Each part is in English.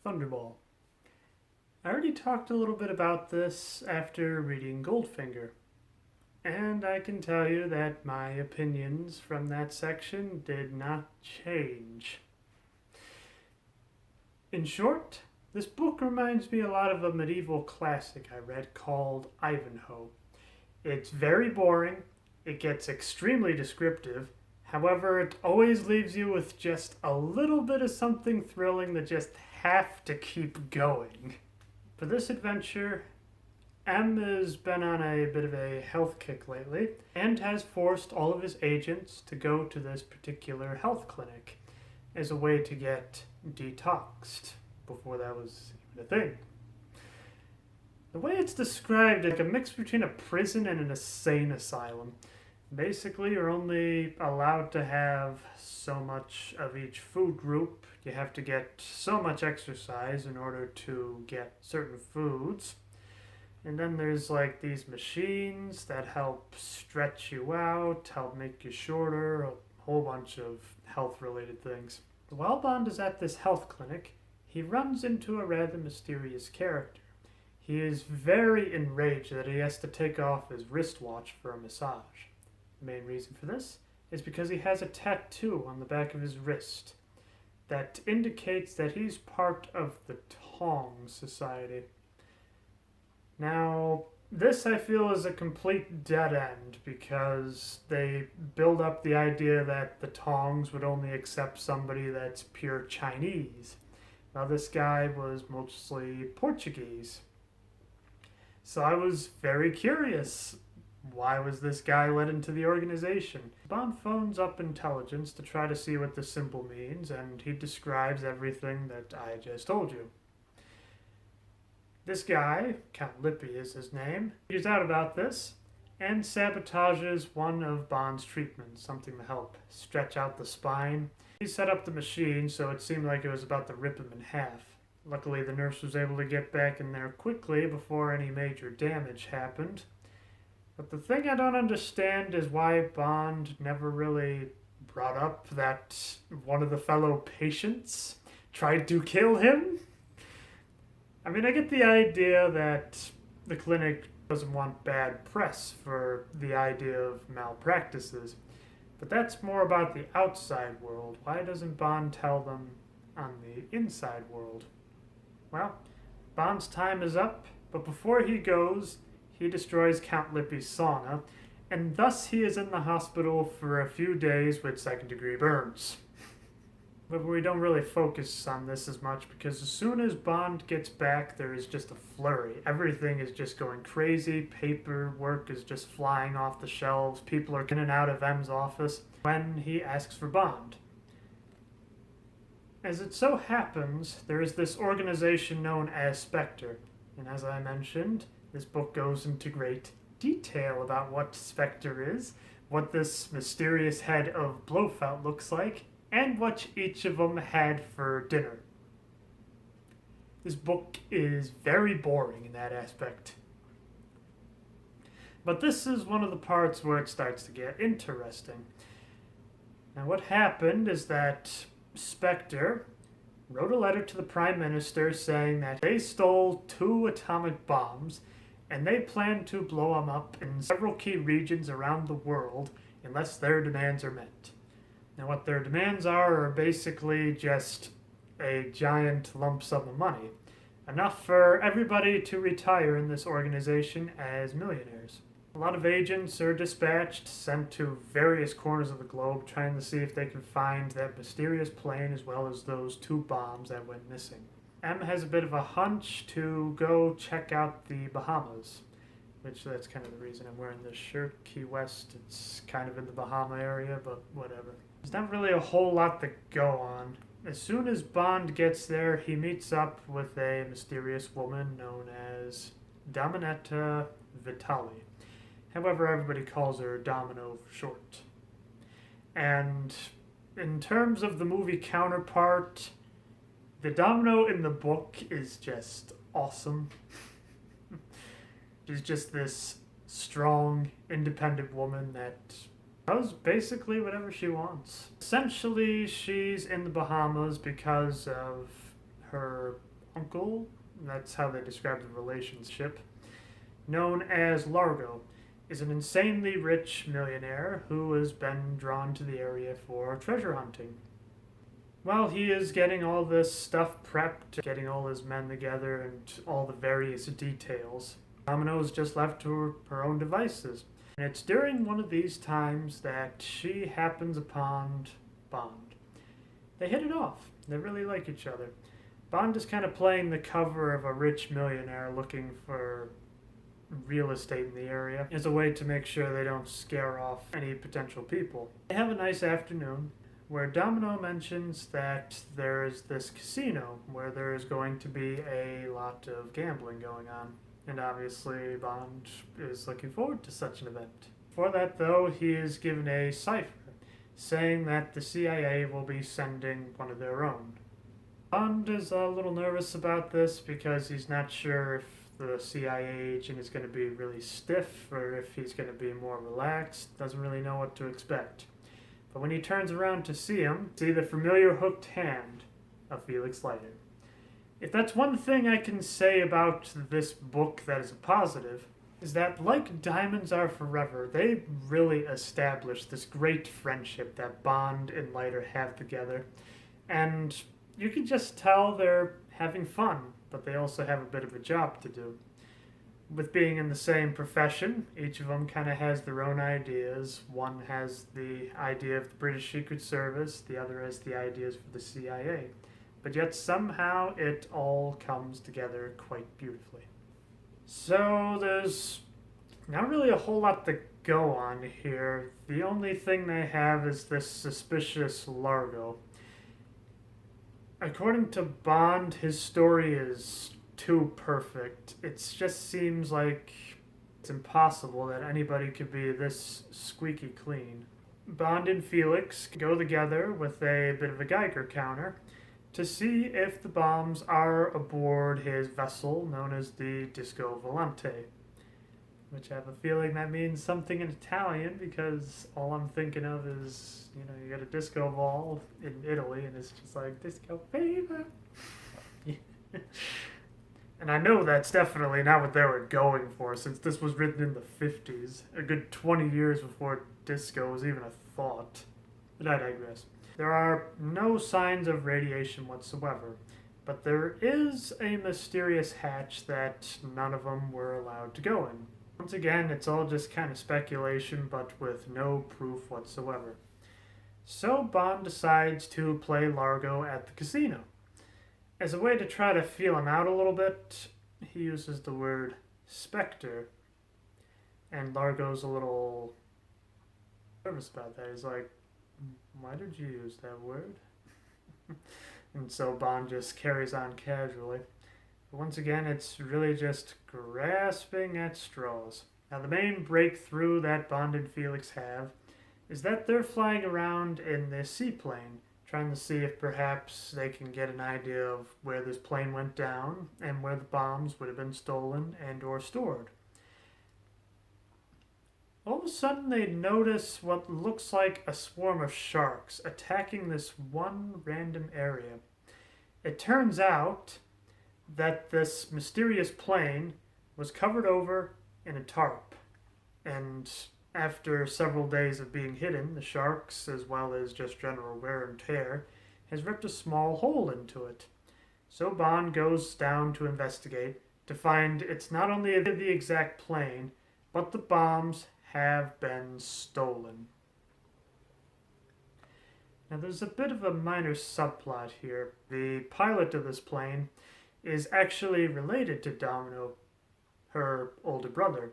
Thunderball. I already talked a little bit about this after reading Goldfinger, and I can tell you that my opinions from that section did not change. In short, this book reminds me a lot of a medieval classic I read called Ivanhoe. It's very boring, it gets extremely descriptive, however, it always leaves you with just a little bit of something thrilling that just have to keep going. For this adventure, M has been on a bit of a health kick lately and has forced all of his agents to go to this particular health clinic as a way to get detoxed before that was even a thing. The way it's described is like a mix between a prison and an insane asylum. Basically, you're only allowed to have so much of each food group. You have to get so much exercise in order to get certain foods. And then there's like these machines that help stretch you out, help make you shorter, a whole bunch of health related things. While Bond is at this health clinic, he runs into a rather mysterious character. He is very enraged that he has to take off his wristwatch for a massage. The main reason for this is because he has a tattoo on the back of his wrist that indicates that he's part of the Tong Society. Now, this I feel is a complete dead end because they build up the idea that the Tongs would only accept somebody that's pure Chinese. Now, this guy was mostly Portuguese. So I was very curious. Why was this guy let into the organization? Bond phones up intelligence to try to see what the symbol means, and he describes everything that I just told you. This guy, Count Lippy is his name, he's out about this and sabotages one of Bond's treatments, something to help stretch out the spine. He set up the machine so it seemed like it was about to rip him in half. Luckily, the nurse was able to get back in there quickly before any major damage happened. But the thing I don't understand is why Bond never really brought up that one of the fellow patients tried to kill him. I mean, I get the idea that the clinic doesn't want bad press for the idea of malpractices, but that's more about the outside world. Why doesn't Bond tell them on the inside world? Well, Bond's time is up, but before he goes, he destroys Count Lippy's sauna, and thus he is in the hospital for a few days with second-degree burns. But we don't really focus on this as much because as soon as Bond gets back, there is just a flurry. Everything is just going crazy. Paperwork is just flying off the shelves. People are in and out of M's office when he asks for Bond. As it so happens, there is this organization known as Spectre, and as I mentioned, this book goes into great detail about what Spectre is, what this mysterious head of Blofeld looks like, and what each of them had for dinner. This book is very boring in that aspect. But this is one of the parts where it starts to get interesting. Now, what happened is that Spectre wrote a letter to the Prime Minister saying that they stole 2 atomic bombs and they plan to blow them up in several key regions around the world unless their demands are met. Now, what their demands are basically just a giant lump sum of money, enough for everybody to retire in this organization as millionaires. A lot of agents are dispatched, sent to various corners of the globe, trying to see if they can find that mysterious plane as well as those 2 bombs that went missing. M has a bit of a hunch to go check out the Bahamas, which that's kind of the reason I'm wearing this shirt. Key West, it's kind of in the Bahama area, but whatever. There's not really a whole lot to go on. As soon as Bond gets there, he meets up with a mysterious woman known as Dominetta Vitali. However, everybody calls her Domino for short. And in terms of the movie counterpart, the Domino in the book is just awesome. She's just this strong, independent woman that does basically whatever she wants. Essentially, she's in the Bahamas because of her uncle, that's how they describe the relationship, known as Largo, is an insanely rich millionaire who has been drawn to the area for treasure hunting. While he is getting all this stuff prepped, getting all his men together, and all the various details, Domino is just left to her own devices. And it's during one of these times that she happens upon Bond. They hit it off. They really like each other. Bond is kind of playing the cover of a rich millionaire looking for real estate in the area as a way to make sure they don't scare off any potential people. They have a nice afternoon where Domino mentions that there is this casino where there is going to be a lot of gambling going on. And obviously Bond is looking forward to such an event. For that though, he is given a cipher saying that the CIA will be sending one of their own. Bond is a little nervous about this because he's not sure if the CIA agent is going to be really stiff or if he's going to be more relaxed. Doesn't really know what to expect. But when he turns around to see him, see the familiar hooked hand of Felix Leiter. If that's one thing I can say about this book that is a positive, is that like Diamonds Are Forever, they really established this great friendship that Bond and Leiter have together. And you can just tell they're having fun, but they also have a bit of a job to do. With being in the same profession, each of them kind of has their own ideas. One has the idea of the British Secret Service, the other has the ideas for the CIA. But yet somehow it all comes together quite beautifully. So there's not really a whole lot to go on here. The only thing they have is this suspicious Largo. According to Bond, his story is too perfect. It just seems like it's impossible that anybody could be this squeaky clean. Bond and Felix go together with a bit of a Geiger counter to see if the bombs are aboard his vessel known as the Disco Volante, which I have a feeling that means something in Italian because all I'm thinking of is, you got a disco ball in Italy and it's just like, disco fever. And I know that's definitely not what they were going for since this was written in the 50s, a good 20 years before disco was even a thought. But I digress. There are no signs of radiation whatsoever, but there is a mysterious hatch that none of them were allowed to go in. Once again, it's all just kind of speculation, but with no proof whatsoever. So Bond decides to play Largo at the casino. As a way to try to feel him out a little bit, he uses the word specter, and Largo's a little nervous about that. He's like, why did you use that word? And so Bond just carries on casually. But once again, it's really just grasping at straws. Now, the main breakthrough that Bond and Felix have is that they're flying around in this seaplane, trying to see if perhaps they can get an idea of where this plane went down and where the bombs would have been stolen and or stored. All of a sudden, they notice what looks like a swarm of sharks attacking this one random area. It turns out that this mysterious plane was covered over in a tarp, and after several days of being hidden, the sharks, as well as just general wear and tear, has ripped a small hole into it. So Bond goes down to investigate to find it's not only the exact plane, but the bombs have been stolen. Now there's a bit of a minor subplot here. The pilot of this plane is actually related to Domino, her older brother.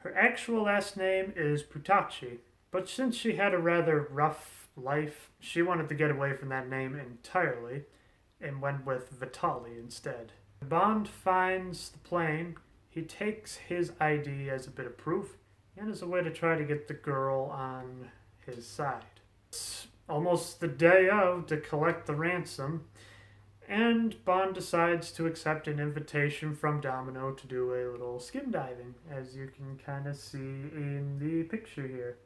Her actual last name is Putacci, but since she had a rather rough life, she wanted to get away from that name entirely and went with Vitali instead. Bond finds the plane. He takes his ID as a bit of proof and as a way to try to get the girl on his side. It's almost the day of to collect the ransom, and Bond decides to accept an invitation from Domino to do a little skin diving, as you can kind of see in the picture here.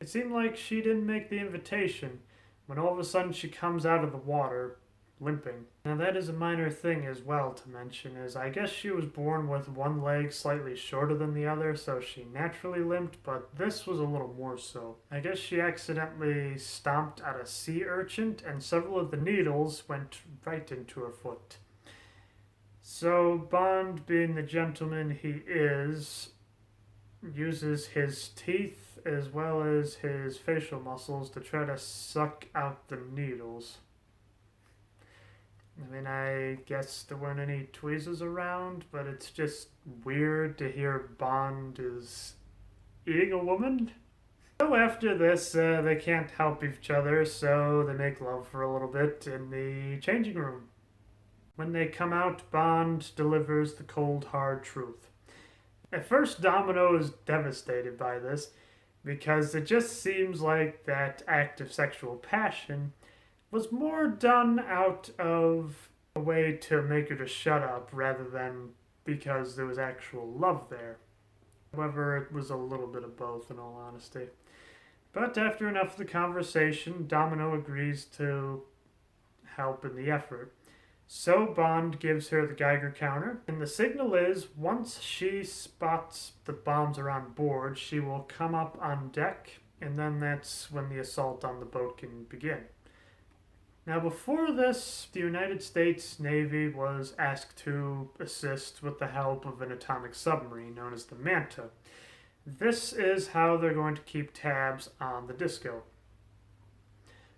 It seemed like she didn't make the invitation when all of a sudden she comes out of the water limping. Now that is a minor thing as well to mention, is I guess she was born with one leg slightly shorter than the other, so she naturally limped, but this was a little more so. I guess she accidentally stomped at a sea urchin, and several of the needles went right into her foot. So Bond, being the gentleman he is, uses his teeth as well as his facial muscles to try to suck out the needles. I mean, I guess there weren't any tweezers around, but it's just weird to hear Bond is eating a woman. So after this, they can't help each other, so they make love for a little bit in the changing room. When they come out, Bond delivers the cold, hard truth. At first, Domino is devastated by this because it just seems like that act of sexual passion was more done out of a way to make her to shut up rather than because there was actual love there. However, it was a little bit of both, in all honesty. But after enough of the conversation, Domino agrees to help in the effort. So Bond gives her the Geiger counter, and the signal is once she spots the bombs are on board, she will come up on deck, and then that's when the assault on the boat can begin. Now, before this, the United States Navy was asked to assist with the help of an atomic submarine known as the Manta. This is how they're going to keep tabs on the disco.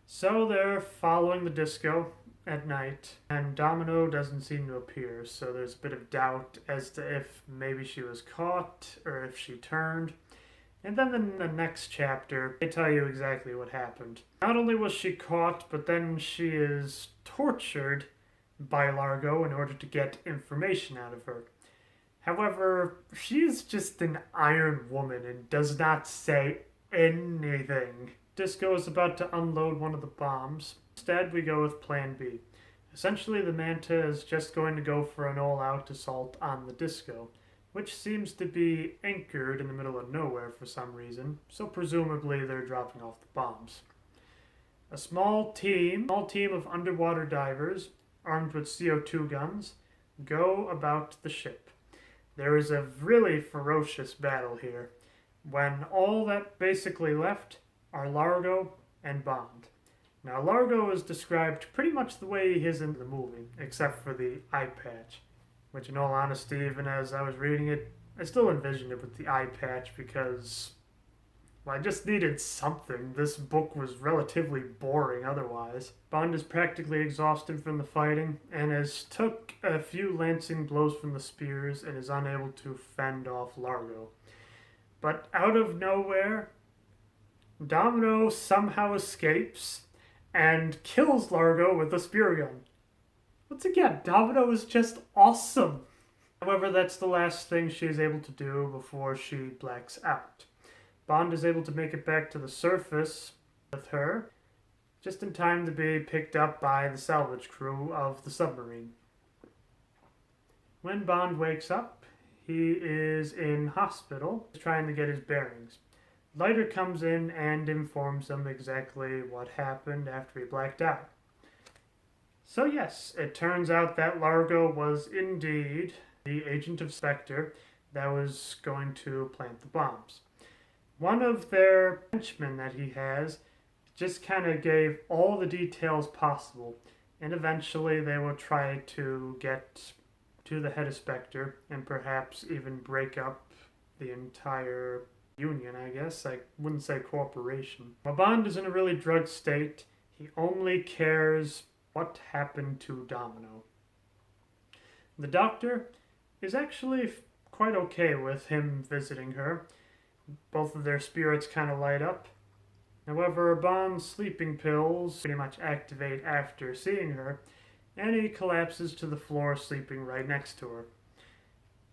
So they're following the disco at night, and Domino doesn't seem to appear, so there's a bit of doubt as to if maybe she was caught or if she turned. And then in the next chapter, they tell you exactly what happened. Not only was she caught, but then she is tortured by Largo in order to get information out of her. However, she is just an iron woman and does not say anything. Disco is about to unload one of the bombs. Instead, we go with Plan B. Essentially, the Manta is just going to go for an all-out assault on the Disco, which seems to be anchored in the middle of nowhere for some reason, so presumably they're dropping off the bombs. A small team of underwater divers, armed with CO2 guns, go about the ship. There is a really ferocious battle here, when all that basically left are Largo and Bond. Now, Largo is described pretty much the way he is in the movie, except for the eye patch. Which, in all honesty, even as I was reading it, I still envisioned it with the eye patch because, well, I just needed something. This book was relatively boring otherwise. Bond is practically exhausted from the fighting and has took a few lancing blows from the spears and is unable to fend off Largo. But out of nowhere, Domino somehow escapes and kills Largo with a spear gun. Once again, Domino is just awesome. However, that's the last thing she is able to do before she blacks out. Bond is able to make it back to the surface with her, just in time to be picked up by the salvage crew of the submarine. When Bond wakes up, he is in hospital, trying to get his bearings. Leiter comes in and informs him exactly what happened after he blacked out. So yes, it turns out that Largo was indeed the agent of Spectre that was going to plant the bombs. One of their henchmen that he has just kind of gave all the details possible, and eventually they will try to get to the head of Spectre and perhaps even break up the entire union, I guess. I wouldn't say corporation. While Bond is in a really drugged state, he only cares what happened to Domino. The doctor is actually quite okay with him visiting her. Both of their spirits kind of light up. However, Bond's sleeping pills pretty much activate after seeing her, and he collapses to the floor sleeping right next to her.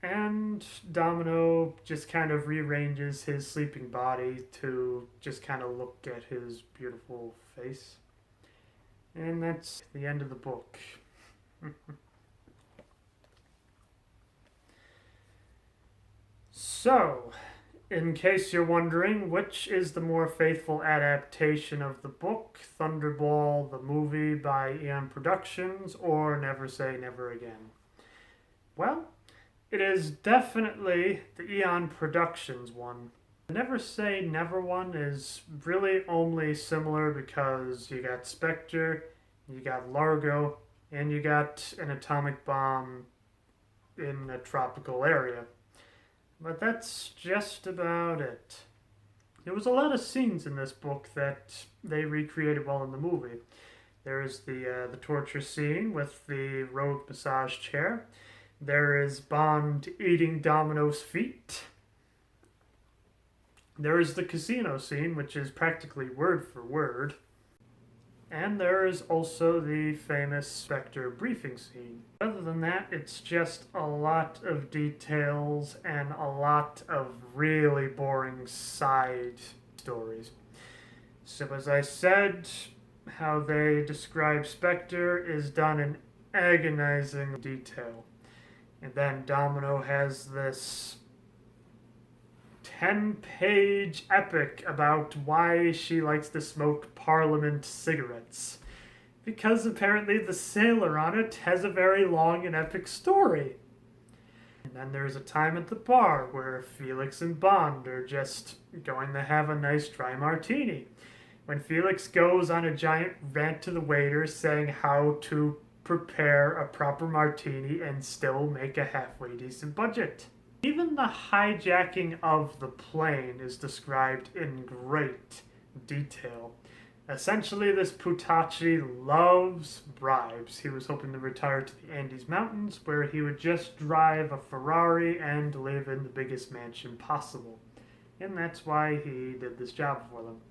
And Domino just kind of rearranges his sleeping body to just kind of look at his beautiful face. And that's the end of the book. So, In case you're wondering, which is the more faithful adaptation of the book, Thunderball, the movie by Eon Productions, or Never Say Never Again? Well, it is definitely the Eon Productions one. The Never Say Never one is really only similar because you got Spectre, you got Largo, and you got an atomic bomb in a tropical area. But that's just about it. There was a lot of scenes in this book that they recreated well in the movie. There is the torture scene with the rogue massage chair. There is Bond eating Domino's feet. There is the casino scene, which is practically word for word. And there is also the famous Spectre briefing scene. Other than that, it's just a lot of details and a lot of really boring side stories. So as I said, how they describe Spectre is done in agonizing detail. And then Domino has this 10-page epic about why she likes to smoke Parliament cigarettes. Because apparently the sailor on it has a very long and epic story. And then there's a time at the bar where Felix and Bond are just going to have a nice dry martini. When Felix goes on a giant rant to the waiter saying how to prepare a proper martini and still make a halfway decent budget. Even the hijacking of the plane is described in great detail. Essentially, this Putachi loves bribes. He was hoping to retire to the Andes Mountains, where he would just drive a Ferrari and live in the biggest mansion possible. And that's why he did this job for them.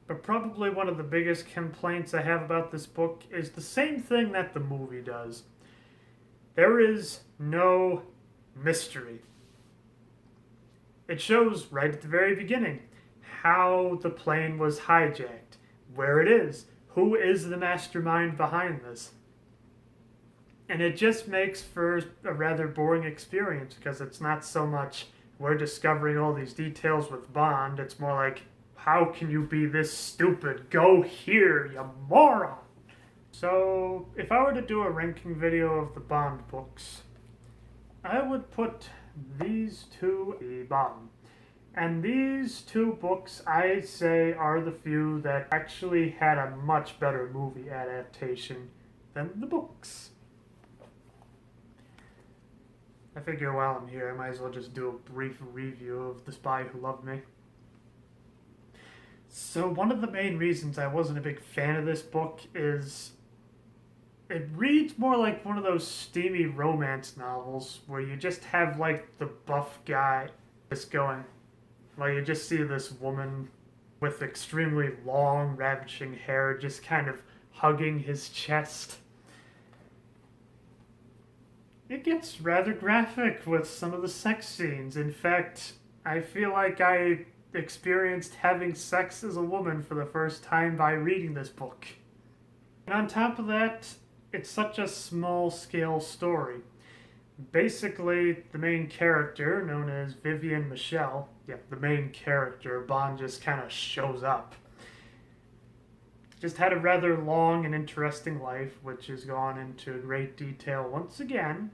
But probably one of the biggest complaints I have about this book is the same thing that the movie does. There is no mystery. It shows right at the very beginning how the plane was hijacked, where it is, who is the mastermind behind this. And it just makes for a rather boring experience because it's not so much we're discovering all these details with Bond, it's more like, how can you be this stupid? Go here, you moron! So, if I were to do a ranking video of the Bond books, I would put these two at the bottom. And these two books, I say, are the few that actually had a much better movie adaptation than the books. I figure while I'm here, I might as well just do a brief review of The Spy Who Loved Me. So one of the main reasons I wasn't a big fan of this book is it reads more like one of those steamy romance novels where you just have like the buff guy just going, like you just see this woman with extremely long, ravishing hair just kind of hugging his chest. It gets rather graphic with some of the sex scenes. In fact, I feel like I experienced having sex as a woman for the first time by reading this book. And on top of that, it's such a small-scale story. Basically, the main character, known as Vivian Michelle, the main character, Bond just kind of shows up. Just had a rather long and interesting life, which is gone into great detail once again,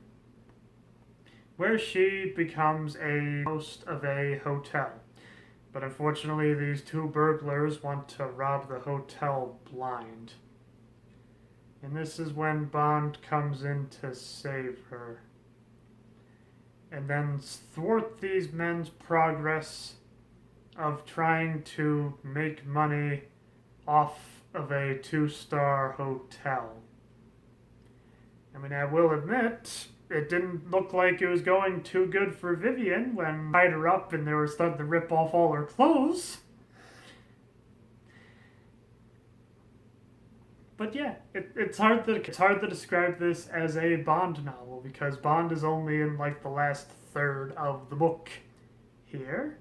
where she becomes a host of a hotel. But unfortunately, these two burglars want to rob the hotel blind. And this is when Bond comes in to save her. And then thwart these men's progress of trying to make money off of a 2-star hotel. I mean, I will admit, it didn't look like it was going too good for Vivian when I tied her up and they were starting to rip off all her clothes. But yeah, it's hard to describe this as a Bond novel because Bond is only in like the last third of the book. Here,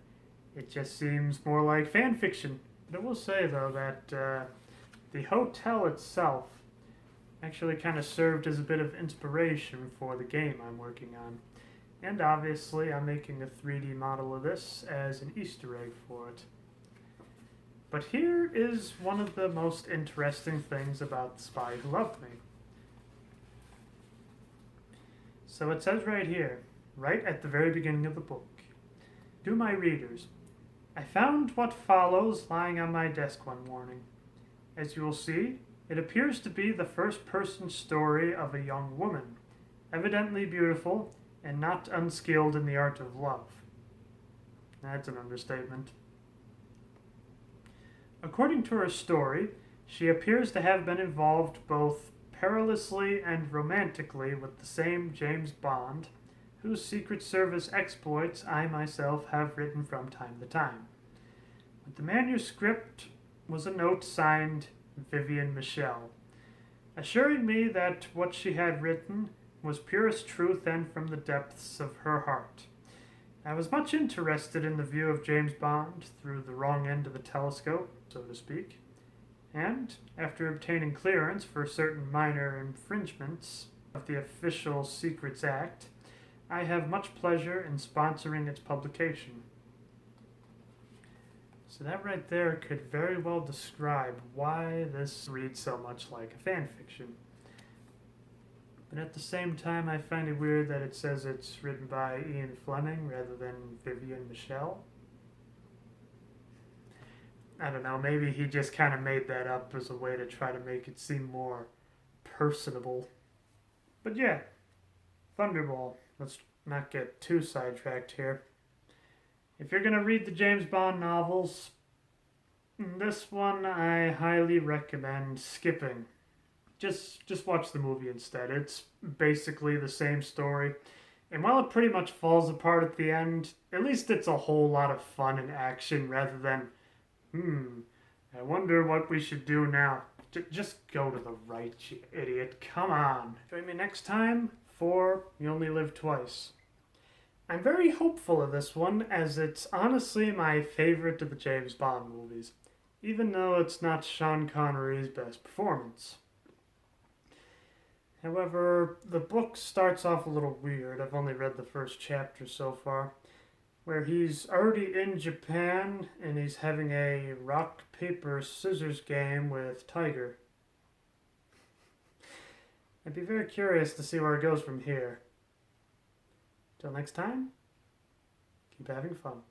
it just seems more like fan fiction. But I will say though that the hotel itself actually kind of served as a bit of inspiration for the game I'm working on. And obviously I'm making a 3D model of this as an Easter egg for it. But here is one of the most interesting things about The Spy Who Loved Me. So it says right here, right at the very beginning of the book, "To my readers, I found what follows lying on my desk one morning. As you will see, it appears to be the first-person story of a young woman, evidently beautiful and not unskilled in the art of love." That's an understatement. According to her story, she appears to have been involved both perilously and romantically with the same James Bond, whose Secret Service exploits I myself have written from time to time. But the manuscript was a note signed Vivian Michelle, assuring me that what she had written was purest truth and from the depths of her heart. I was much interested in the view of James Bond through the wrong end of the telescope, so to speak, and after obtaining clearance for certain minor infringements of the Official Secrets Act, I have much pleasure in sponsoring its publication. So that right there could very well describe why this reads so much like a fan fiction. But at the same time, I find it weird that it says it's written by Ian Fleming rather than Vivian Michelle. I don't know, maybe he just kind of made that up as a way to try to make it seem more personable. But yeah, Thunderball. Let's not get too sidetracked here. If you're going to read the James Bond novels, this one I highly recommend skipping. Just watch the movie instead. It's basically the same story. And while it pretty much falls apart at the end, at least it's a whole lot of fun and action rather than, I wonder what we should do now. Just go to the right, you idiot. Come on. Join me next time for You Only Live Twice. I'm very hopeful of this one, as it's honestly my favorite of the James Bond movies, even though it's not Sean Connery's best performance. However, the book starts off a little weird. I've only read the first chapter so far, where he's already in Japan and he's having a rock, paper, scissors game with Tiger. I'd be very curious to see where it goes from here. Till next time, keep having fun.